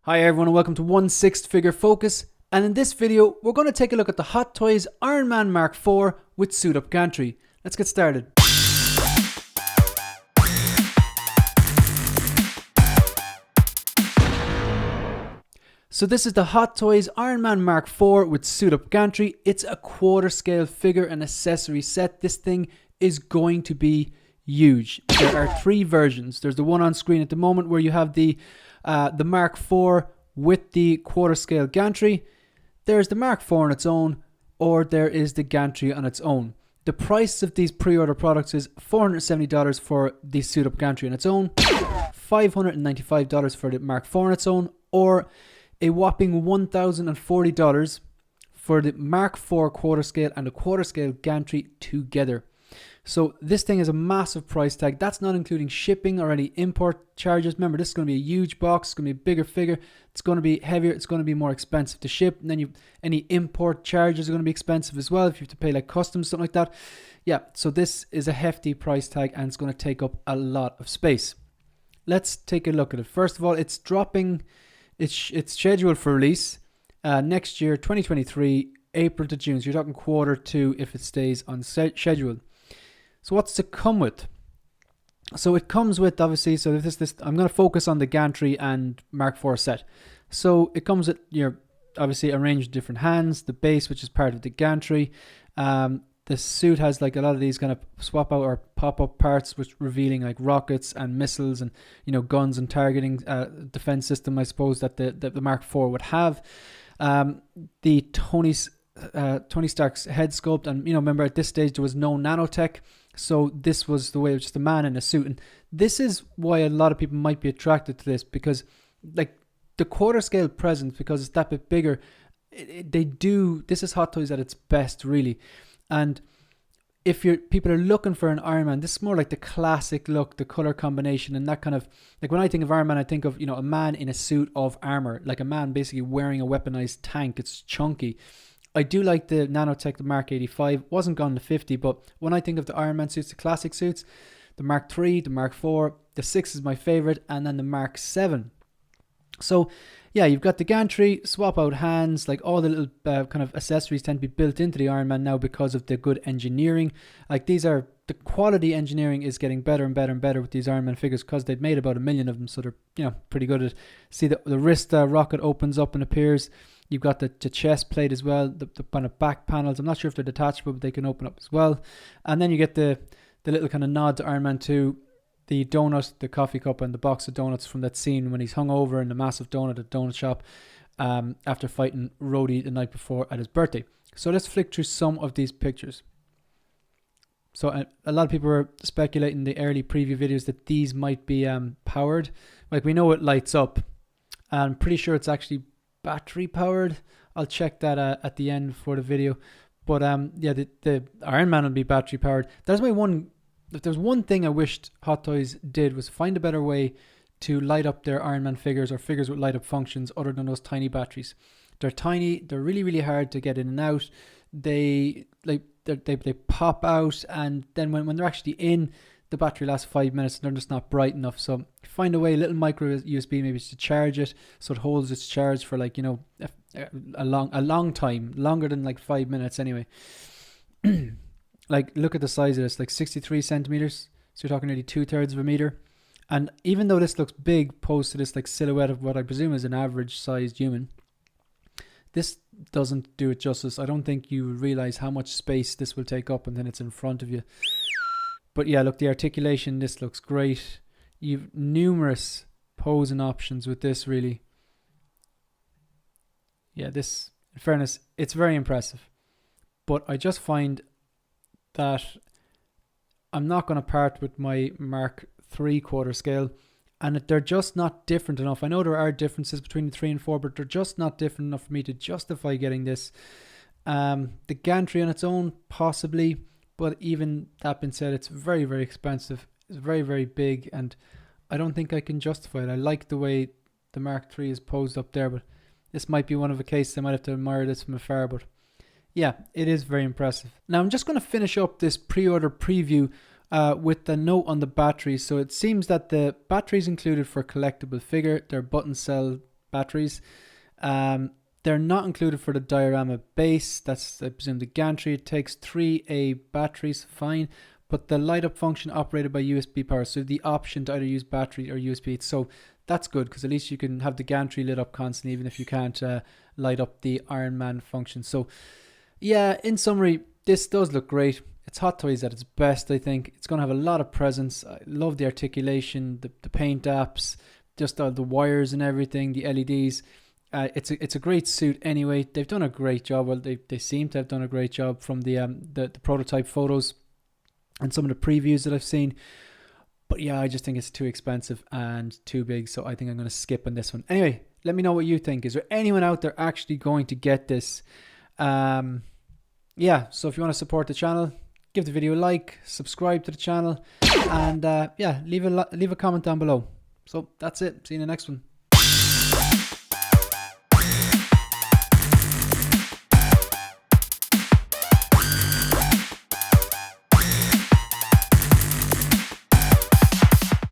Hi everyone and welcome to 1/6 Figure Focus, and in this video we're going to take a look at the Hot Toys Iron Man Mark IV with Suit-Up Gantry. Let's get started. So this is the Hot Toys Iron Man Mark IV with Suit-Up Gantry. It's a quarter scale figure and accessory set. This thing is going to be huge. There are three versions. There's the one on screen at the moment where you have the Mark IV with the quarter scale gantry. There's the Mark IV on its own, or there is the gantry on its own. The price of these pre-order products is $470 for the Suit-Up Gantry on its own, $595 for the Mark IV on its own, or a whopping $1,040 for the Mark IV quarter scale and the quarter scale gantry together. So this thing is a massive price tag. That's not including shipping or any import charges. Remember, this is going to be a huge box. It's going to be a bigger figure. It's going to be heavier. It's going to be more expensive to ship. And then any import charges are going to be expensive as well if you have to pay like customs, something like that. Yeah, so this is a hefty price tag and it's going to take up a lot of space. Let's take a look at it. First of all, it's dropping. It's scheduled for release next year, 2023, April to June. So you're talking Q2 if it stays on schedule. So what's to come with? So it comes with, obviously, so this I'm going to focus on the gantry and Mark IV set. So it comes with obviously arranged different hands, the base, which is part of the gantry. The suit has like a lot of these kind of swap out or pop up parts, which revealing like rockets and missiles and guns and targeting defense system, I suppose, that the Mark IV would have. The Tony Stark's head sculpt, and remember at this stage there was no nanotech. So this was the way, it was just a man in a suit. And this is why a lot of people might be attracted to this, because like the quarter scale presence, because it's that bit bigger, this is Hot Toys at its best, really. And if people are looking for an Iron Man, this is more like the classic look, the color combination, and that kind of, like when I think of Iron Man, I think of, a man in a suit of armor, like a man basically wearing a weaponized tank. It's chunky. I do like the nanotech, the Mark 85. Wasn't gone to 50, but when I think of the Iron Man suits, the classic suits, the Mark 3, the Mark 4, the 6 is my favorite, and then the Mark 7. So yeah, you've got the gantry, swap out hands, like all the little kind of accessories tend to be built into the Iron Man now because of the good engineering. Like the quality engineering is getting better and better and better with these Iron Man figures because they've made about 1 million of them, so they're pretty good at it. See the wrist rocket opens up and appears. You've got the chest plate as well, the kind of back panels. I'm not sure if they're detachable, but they can open up as well. And then you get the little kind of nod to Iron Man 2, the donut, the coffee cup, and the box of donuts from that scene when he's hung over in the massive donut at the donut shop after fighting Rhodey the night before at his birthday. So let's flick through some of these pictures. So a lot of people were speculating in the early preview videos that these might be powered. Like we know it lights up. I'm pretty sure it's actually battery powered. I'll check that at the end for the video. But yeah, the Iron Man will be battery powered. That's my one. If there's one thing I wished Hot Toys did, was find a better way to light up their Iron Man figures or figures with light up functions other than those tiny batteries. They're tiny. They're really, really hard to get in and out. They pop out, and then when they're actually in, the battery lasts 5 minutes and they're just not bright enough. So find a way, a little micro USB maybe to charge it so it holds its charge for like a long time, longer than like 5 minutes anyway. Like look at the size of this, like 63 centimeters, so you're talking nearly 2/3 of a meter. And even though this looks big posed to this like silhouette of what I presume is an average sized human, this doesn't do it justice. I don't think you realize how much space this will take up and then it's in front of you. But yeah, look, the articulation, this looks great. You've numerous posing options with this, really. Yeah, this, in fairness, it's very impressive. But I just find that I'm not going to part with my Mark III quarter scale, and they're just not different enough. I know there are differences between the 3 and 4, but they're just not different enough for me to justify getting this. The gantry on its own, possibly. But even that being said, it's very, very expensive. It's very, very big, and I don't think I can justify it. I like the way the Mark III is posed up there, but this might be one of a case. I might have to admire this from afar, but yeah, it is very impressive. Now, I'm just going to finish up this pre-order preview with the note on the batteries. So it seems that the batteries included for collectible figure, they're button cell batteries. They're not included for the diorama base. That's, I presume, the gantry. It takes 3A batteries, fine. But the light up function operated by USB power. So the option to either use battery or USB. So that's good, because at least you can have the gantry lit up constantly, even if you can't light up the Iron Man function. So yeah, in summary, this does look great. It's Hot Toys at its best, I think. It's going to have a lot of presence. I love the articulation, the paint apps, just all the wires and everything, the LEDs. It's a great suit anyway. They've done a great job. Well, they seem to have done a great job from the prototype photos and some of the previews that I've seen. But yeah, I just think it's too expensive and too big, so I think I'm going to skip on this one. Anyway, let me know what you think. Is there anyone out there actually going to get this? Yeah, so if you want to support the channel, give the video a like, subscribe to the channel, and yeah, leave a comment down below. So that's it. See you in the next one.